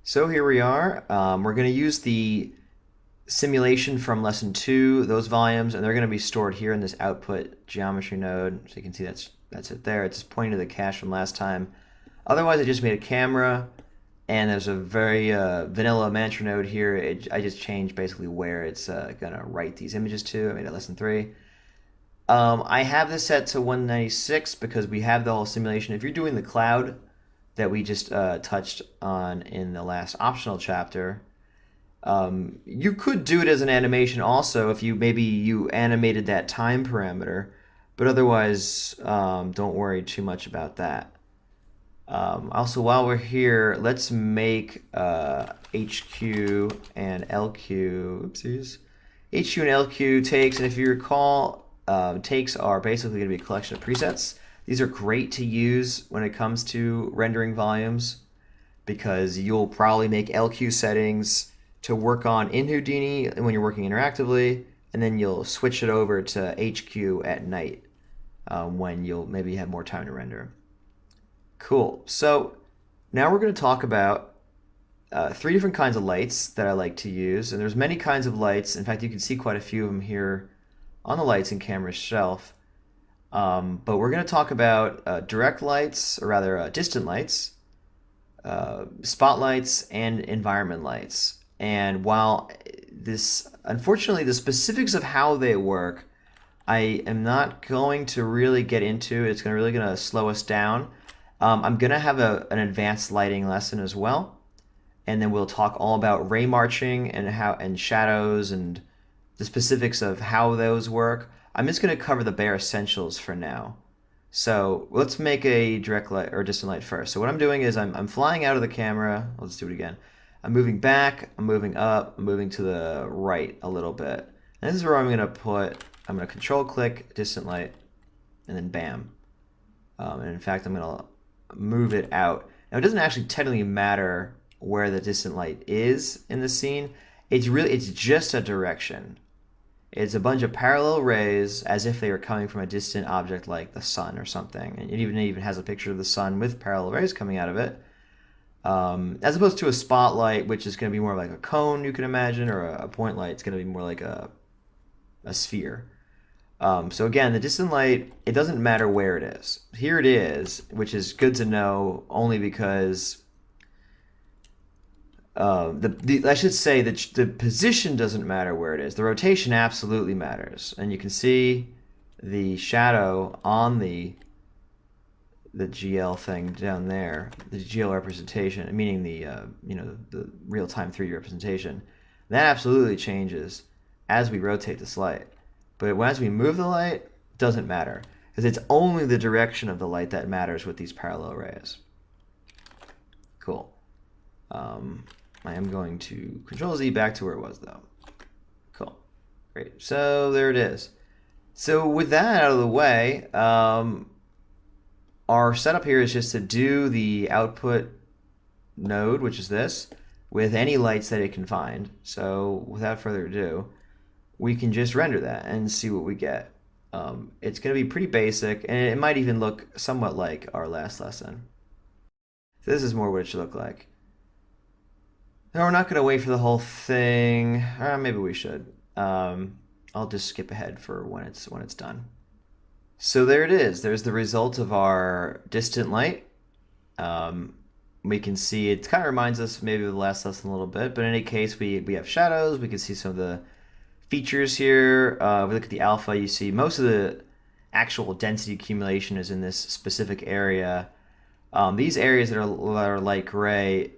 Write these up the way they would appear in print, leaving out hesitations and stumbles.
So here we are. We're going to use the simulation from lesson 2, those volumes, and they're going to be stored here in this output geometry node. So you can see that's it there. It's just pointing to the cache from last time. Otherwise, I just made a camera, and there's a very vanilla mantra node here. I just changed basically where it's going to write these images to. I made it lesson 3. I have this set to 196 because we have the whole simulation. If you're doing the cloud that we just touched on in the last optional chapter, you could do it as an animation also if you animated that time parameter, but otherwise, don't worry too much about that. Also, while we're here, let's make HQ and LQ. Oopsies. HQ and LQ takes, and if you recall, takes are basically going to be a collection of presets. These are great to use when it comes to rendering volumes because you'll probably make LQ settings to work on in Houdini when you're working interactively, and then you'll switch it over to HQ at night when you'll maybe have more time to render. Cool. So now we're going to talk about 3 different kinds of lights that I like to use, and there's many kinds of lights. In fact, you can see quite a few of them here on the lights and camera shelf. But we're going to talk about direct lights, or rather distant lights, spotlights, and environment lights. And while unfortunately, the specifics of how they work, I am not going to really get into. It's really going to slow us down. I'm going to have an advanced lighting lesson as well, and then we'll talk all about ray marching and shadows and the specifics of how those work. I'm just going to cover the bare essentials for now. So let's make a direct light or distant light first. So what I'm doing is I'm flying out of the camera. Let's do it again. I'm moving back, I'm moving up, I'm moving to the right a little bit. And this is where I'm going to control click distant light, and then bam. And in fact, I'm going to move it out. Now, it doesn't actually technically matter where the distant light is in the scene. It's just a direction. It's a bunch of parallel rays as if they were coming from a distant object like the sun or something. And it even has a picture of the sun with parallel rays coming out of it. As opposed to a spotlight, which is going to be more like a cone, you can imagine, or a point light. It's going to be more like a sphere. So again, the distant light, it doesn't matter where it is. Here it is, which is good to know only because I should say that the position doesn't matter where it is. The rotation absolutely matters, and you can see the shadow on the GL thing down there, the GL representation, meaning the real time 3D representation. That absolutely changes as we rotate this light. But as we move the light, it doesn't matter because it's only the direction of the light that matters with these parallel rays. Cool. I am going to Control Z back to where it was though. Cool. Great. So there it is. So with that out of the way, our setup here is just to do the output node, which is this, with any lights that it can find. So without further ado, we can just render that and see what we get. It's going to be pretty basic, and it might even look somewhat like our last lesson. So this is more what it should look like. No, we're not going to wait for the whole thing. Maybe we should. I'll just skip ahead for when it's done. So there it is. There's the result of our distant light. We can see it kind of reminds us maybe of the last lesson a little bit, but in any case, we have shadows. We can see some of the features here. If we look at the alpha, you see most of the actual density accumulation is in this specific area. These areas that are light gray,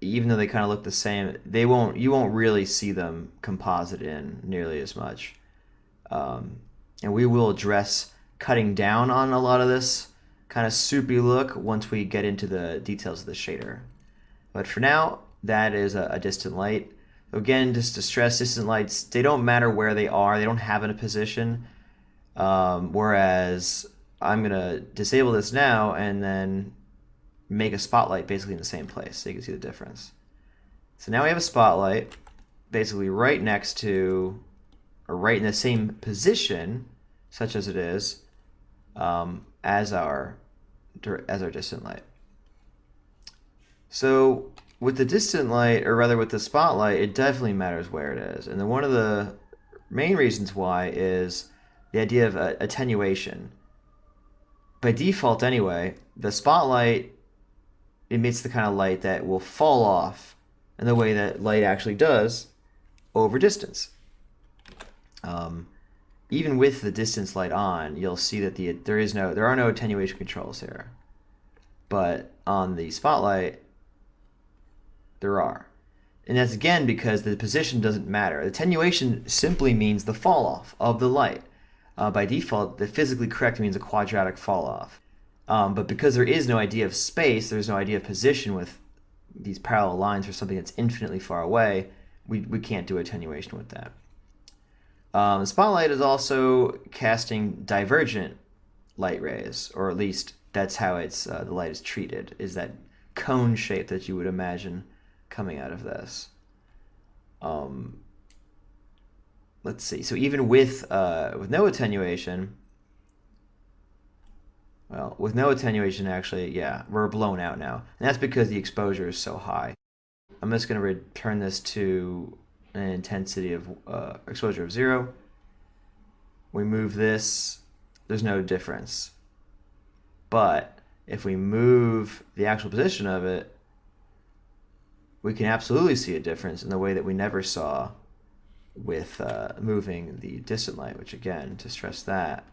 even though they kind of look the same, you won't really see them composite in nearly as much. And we will address cutting down on a lot of this kind of soupy look once we get into the details of the shader. But for now, that is a distant light. Again, just to stress, distant lights, they don't matter where they are. They don't have a position. Whereas I'm going to disable this now and then make a spotlight basically in the same place so you can see the difference. So now we have a spotlight basically right next to, or right in the same position, such as it is, as our distant light. So with the distant light, or rather with the spotlight, it definitely matters where it is. And then one of the main reasons why is the idea of attenuation. By default, anyway, the spotlight emits the kind of light that will fall off in the way that light actually does over distance. Even with the distance light on, you'll see that there are no attenuation controls here. But on the spotlight, there are. And that's again because the position doesn't matter. Attenuation simply means the fall off of the light. By default, the physically correct means a quadratic fall off. But because there is no idea of space, there's no idea of position with these parallel lines for something that's infinitely far away, we can't do attenuation with that. The spotlight is also casting divergent light rays, or at least that's how the light is treated, is that cone shape that you would imagine coming out of this. Let's see. So even with no attenuation, well, with no attenuation, actually, yeah, we're blown out now, and that's because the exposure is so high. I'm just going to return this to an intensity of exposure of 0. We move this, there's no difference. But if we move the actual position of it, we can absolutely see a difference in the way that we never saw with moving the distant light, which again, to stress that,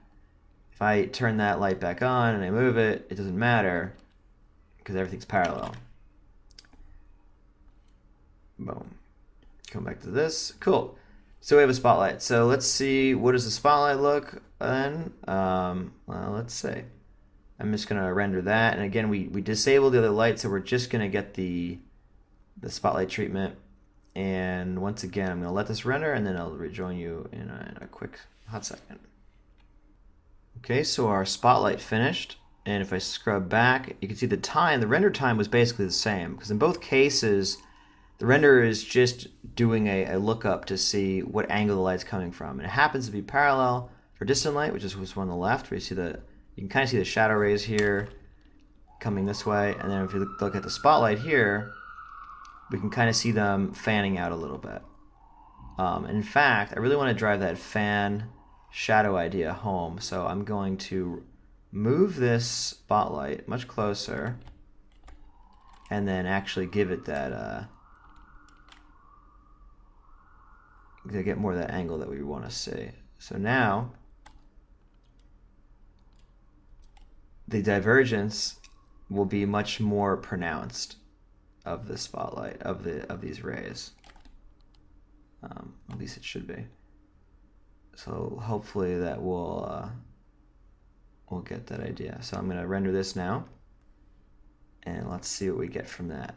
if I turn that light back on and I move it, it doesn't matter because everything's parallel. Boom. Come back to this. Cool. So we have a spotlight. So let's see, what does the spotlight look then? Well, let's see. I'm just going to render that. And again, we disabled the other light, so we're just going to get the spotlight treatment. And once again, I'm going to let this render, and then I'll rejoin you in a quick hot second. Okay, so our spotlight finished. And if I scrub back, you can see the render time was basically the same, because in both cases, the renderer is just doing a lookup to see what angle the light's coming from. And it happens to be parallel for distant light, which is what's on the left, where you can kind of see the shadow rays here coming this way. And then if you look at the spotlight here, we can kind of see them fanning out a little bit. In fact, I really want to drive that fan shadow idea home. So I'm going to move this spotlight much closer and then actually give it that to get more of that angle that we want to see. So now the divergence will be much more pronounced of the spotlight, of these rays. At least it should be. So hopefully that will we'll get that idea. So I'm going to render this now, and let's see what we get from that.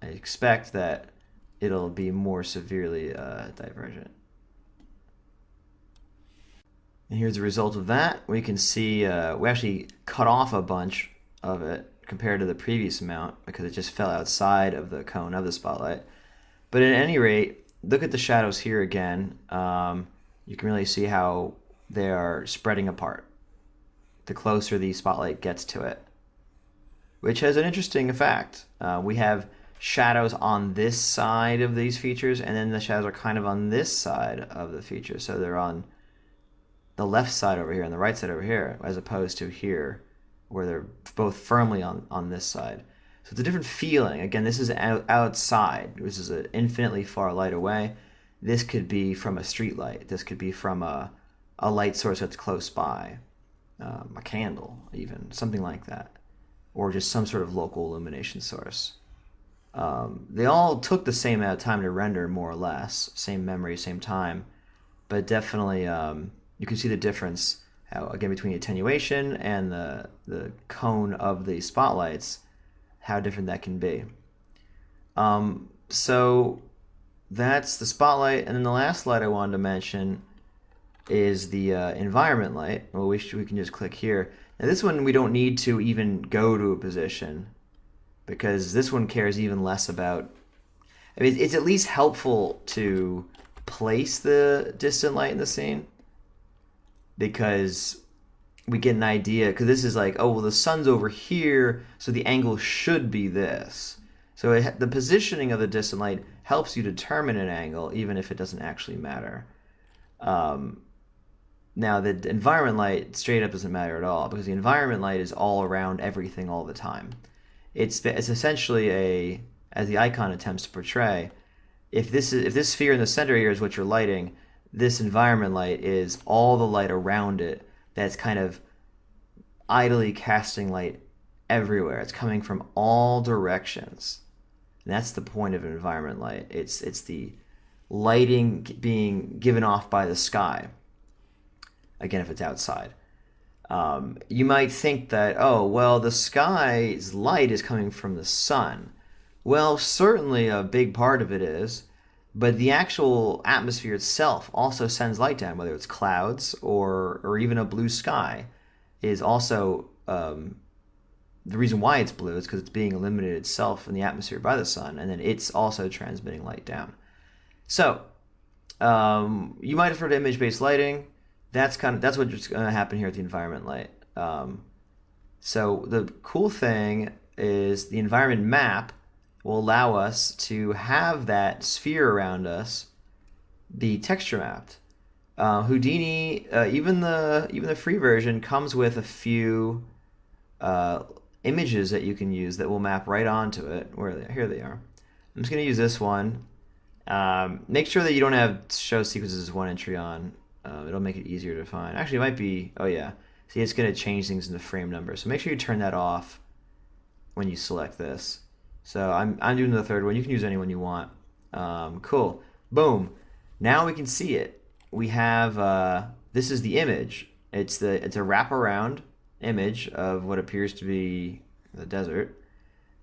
I expect that it'll be more severely divergent. And here's the result of that. We can see we actually cut off a bunch of it compared to the previous amount because it just fell outside of the cone of the spotlight. But at any rate, look at the shadows here again. You can really see how they are spreading apart the closer the spotlight gets to it, which has an interesting effect. We have shadows on this side of these features, and then the shadows are kind of on this side of the features. So they're on the left side over here and the right side over here, as opposed to here, where they're both firmly on this side. So it's a different feeling. Again, this is outside. This is an infinitely far light away. This could be from a street light. This could be from a light source that's close by, a candle even, something like that, or just some sort of local illumination source. They all took the same amount of time to render, more or less, same memory, same time, but definitely you can see the difference, how, again, between attenuation and the cone of the spotlights, how different that can be. So that's the spotlight, and then the last light I wanted to mention is the environment light. Well, we can just click here. Now this one we don't need to even go to a position, because this one cares even less about, I mean, it's at least helpful to place the distant light in the scene, because we get an idea, because this is like, oh, well, the sun's over here, so the angle should be this. So the positioning of the distant light helps you determine an angle, even if it doesn't actually matter. Um, Now, the environment light straight up doesn't matter at all because the environment light is all around everything all the time. It's essentially a, as the icon attempts to portray, if this sphere in the center here is what you're lighting, this environment light is all the light around it that's kind of idly casting light everywhere. It's coming from all directions. And that's the point of an environment light. It's the lighting being given off by the sky. Again, if it's outside. You might think that, oh, well, the sky's light is coming from the sun. Well, certainly a big part of it is, but the actual atmosphere itself also sends light down, whether it's clouds or even a blue sky, is also the reason why it's blue is because it's being illuminated itself in the atmosphere by the sun, and then it's also transmitting light down. So you might have heard of image-based lighting. That's what's going to happen here with the environment light. So the cool thing is the environment map will allow us to have that sphere around us be texture mapped. Houdini, even the free version comes with a few images that you can use that will map right onto it. Here they are. I'm just going to use this one. Make sure that you don't have show sequences as one entry on. It'll make it easier to find. Actually, it might be. Oh yeah. See, it's going to change things into frame number. So make sure you turn that off when you select this. So I'm doing the third one. You can use any one you want. Cool. Boom. Now we can see it. We have this is the image. It's a wraparound image of what appears to be the desert,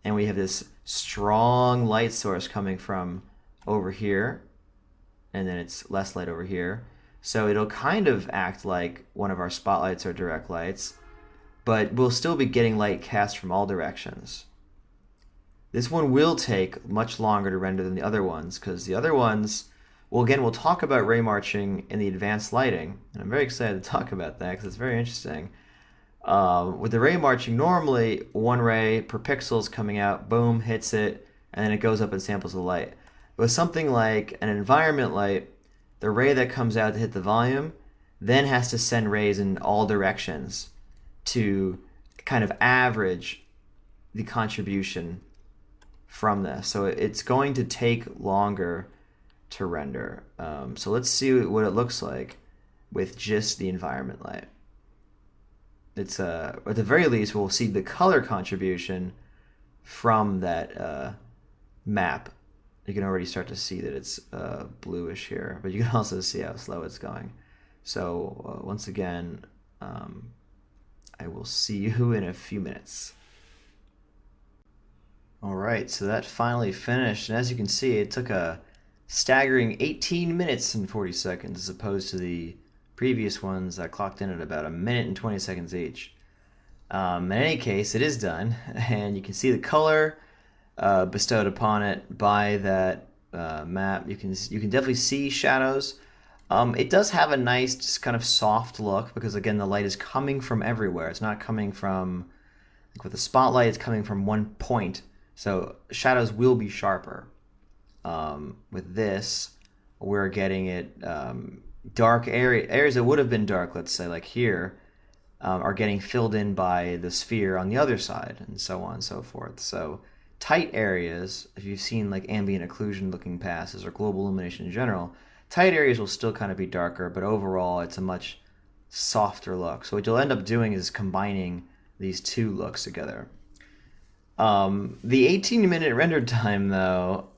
and we have this strong light source coming from over here, and then it's less light over here. So it'll kind of act like one of our spotlights or direct lights, but we'll still be getting light cast from all directions. This one will take much longer to render than the other ones because the other ones, well, again, we'll talk about ray marching in the advanced lighting, and I'm very excited to talk about that because it's very interesting. With the ray marching, normally one ray per pixel is coming out, boom, hits it, and then it goes up and samples the light. With something like an environment light, the ray that comes out to hit the volume then has to send rays in all directions to kind of average the contribution from this. So it's going to take longer to render. So let's see what it looks like with just the environment light. It's at the very least we'll see the color contribution from that map. You can already start to see that it's bluish here, but you can also see how slow it's going. So once again, I will see you in a few minutes. All right, so that finally finished, and as you can see, it took a staggering 18 minutes and 40 seconds as opposed to the previous ones that clocked in at about a minute and 20 seconds each. In any case, it is done, and you can see the color bestowed upon it by that map. You can definitely see shadows. It does have a nice, just kind of soft look because again, the light is coming from everywhere. It's not coming from, like with the spotlight, it's coming from one point. So shadows will be sharper. With this, we're getting it dark areas that would have been dark, let's say like here, are getting filled in by the sphere on the other side, and so on and so forth. So tight areas, if you've seen like ambient occlusion looking passes or global illumination in general, tight areas will still kind of be darker, but overall it's a much softer look. So what you'll end up doing is combining these two looks together. The 18-minute render time, though,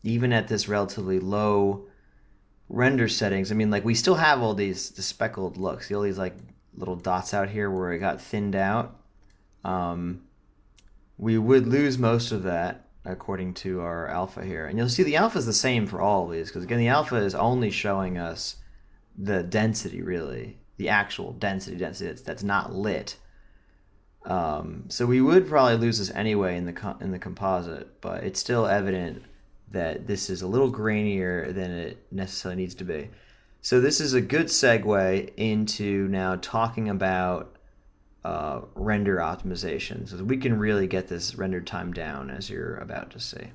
even at this relatively low render settings, I mean, like we still have all these speckled looks, all these like little dots out here where it got thinned out. We would lose most of that according to our alpha here. And you'll see the alpha is the same for all of these because, again, the alpha is only showing us the density, really, the actual density that's not lit. So we would probably lose this anyway in the composite, but it's still evident that this is a little grainier than it necessarily needs to be. So this is a good segue into now talking about render optimization, so that we can really get this render time down, as you're about to see.